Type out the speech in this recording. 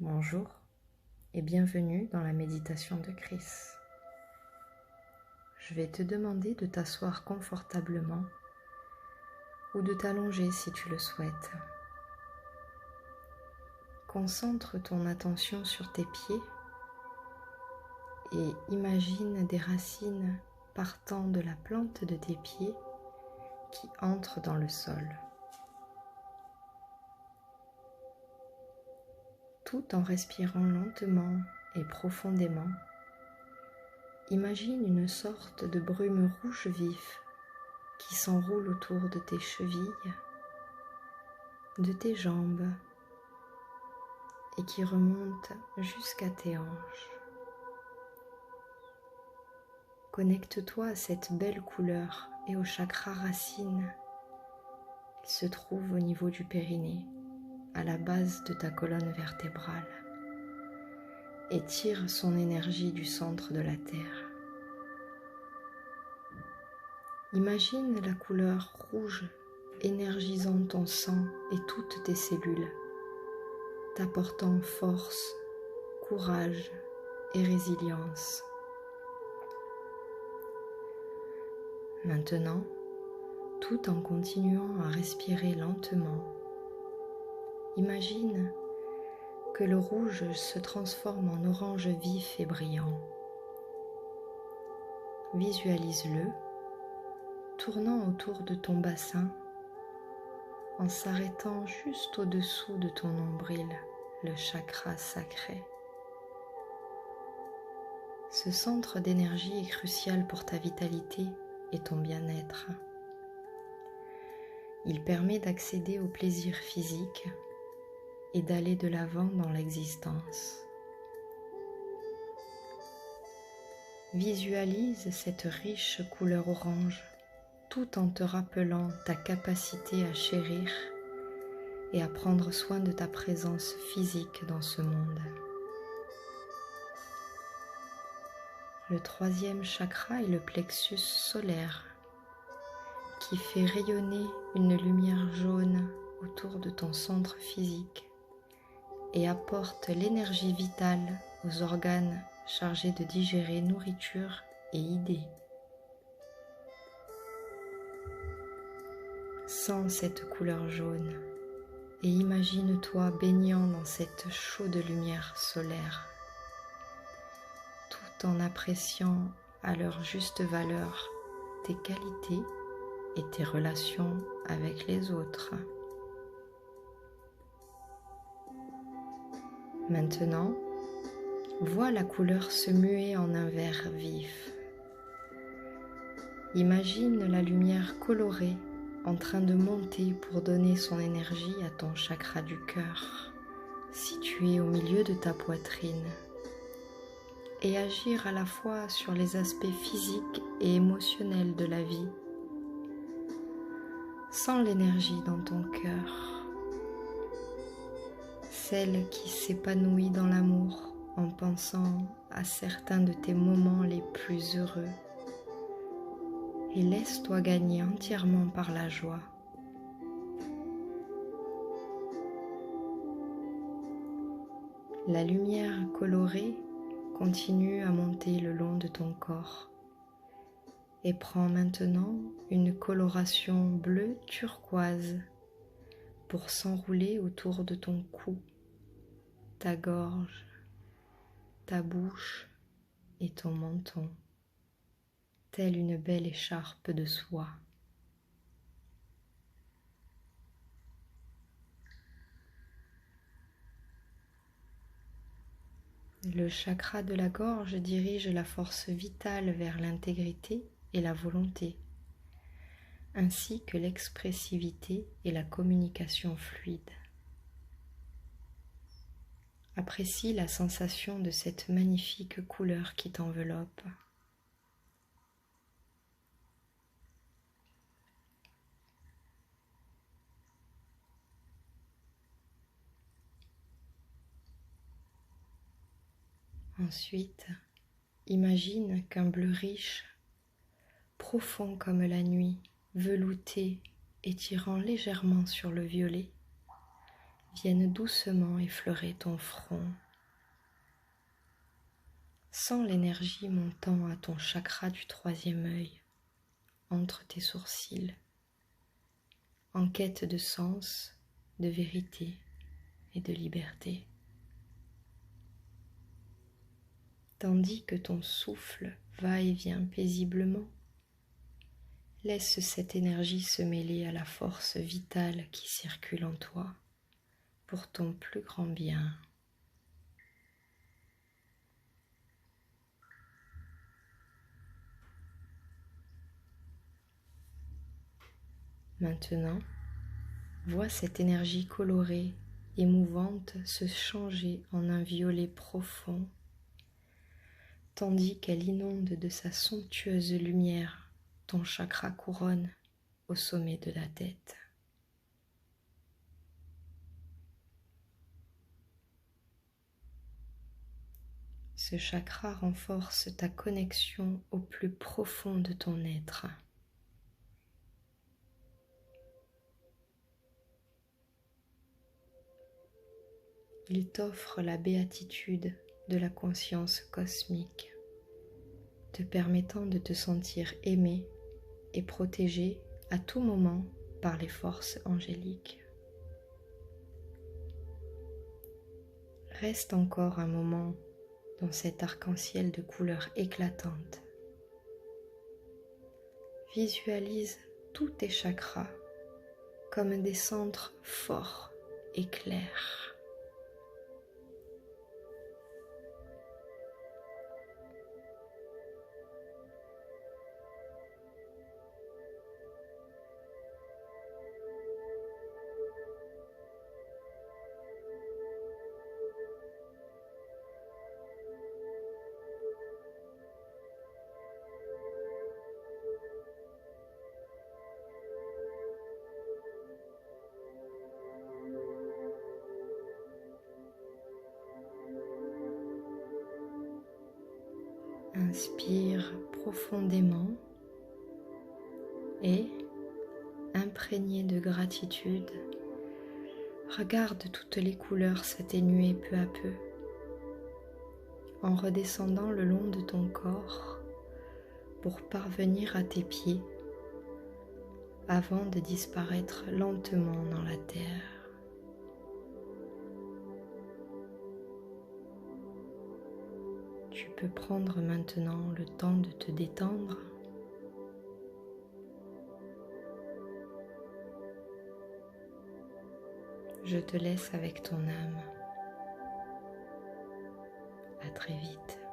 Bonjour et bienvenue dans la méditation de Chris. Je vais te demander de t'asseoir confortablement ou de t'allonger si tu le souhaites. Concentre ton attention sur tes pieds et imagine des racines partant de la plante de tes pieds qui entrent dans le sol. Tout en respirant lentement et profondément, imagine une sorte de brume rouge vif qui s'enroule autour de tes chevilles, de tes jambes et qui remonte jusqu'à tes hanches. Connecte-toi à cette belle couleur et au chakra racine qui se trouve au niveau du périnée, à la base de ta colonne vertébrale, et tire son énergie du centre de la terre. Imagine la couleur rouge énergisant ton sang et toutes tes cellules, t'apportant force, courage et résilience. Maintenant, tout en continuant à respirer lentement, imagine que le rouge se transforme en orange vif et brillant. Visualise-le, tournant autour de ton bassin, en s'arrêtant juste au-dessous de ton nombril, le chakra sacré. Ce centre d'énergie est crucial pour ta vitalité et ton bien-être. Il permet d'accéder au plaisir physique et d'aller de l'avant dans l'existence. Visualise cette riche couleur orange tout en te rappelant ta capacité à chérir et à prendre soin de ta présence physique dans ce monde. Le troisième chakra est le plexus solaire qui fait rayonner une lumière jaune autour de ton centre physique et apporte l'énergie vitale aux organes chargés de digérer nourriture et idées. Sens cette couleur jaune et imagine-toi baignant dans cette chaude lumière solaire, tout en appréciant à leur juste valeur tes qualités et tes relations avec les autres. Maintenant, vois la couleur se muer en un vert vif. Imagine la lumière colorée en train de monter pour donner son énergie à ton chakra du cœur, situé au milieu de ta poitrine, et agir à la fois sur les aspects physiques et émotionnels de la vie. Sens l'énergie dans ton cœur, celle qui s'épanouit dans l'amour en pensant à certains de tes moments les plus heureux, et laisse-toi gagner entièrement par la joie. La lumière colorée continue à monter le long de ton corps et prend maintenant une coloration bleu turquoise pour s'enrouler autour de ton cou, ta gorge, ta bouche et ton menton, telle une belle écharpe de soie. Le chakra de la gorge dirige la force vitale vers l'intégrité et la volonté, ainsi que l'expressivité et la communication fluide. Apprécie la sensation de cette magnifique couleur qui t'enveloppe. Ensuite, imagine qu'un bleu riche, profond comme la nuit, velouté et tirant légèrement sur le violet, viennent doucement effleurer ton front. Sens l'énergie montant à ton chakra du troisième œil, entre tes sourcils, en quête de sens, de vérité et de liberté. Tandis que ton souffle va et vient paisiblement, laisse cette énergie se mêler à la force vitale qui circule en toi pour ton plus grand bien. Maintenant, vois cette énergie colorée et mouvante se changer en un violet profond, tandis qu'elle inonde de sa somptueuse lumière ton chakra couronne au sommet de la tête. Ce chakra renforce ta connexion au plus profond de ton être. Il t'offre la béatitude de la conscience cosmique, te permettant de te sentir aimé et protégé à tout moment par les forces angéliques. Reste encore un moment dans cet arc-en-ciel de couleurs éclatantes. Visualise tous tes chakras comme des centres forts et clairs. Inspire profondément et, imprégné de gratitude, regarde toutes les couleurs s'atténuer peu à peu, en redescendant le long de ton corps pour parvenir à tes pieds avant de disparaître lentement dans la terre. Tu peux prendre maintenant le temps de te détendre. Je te laisse avec ton âme. À très vite.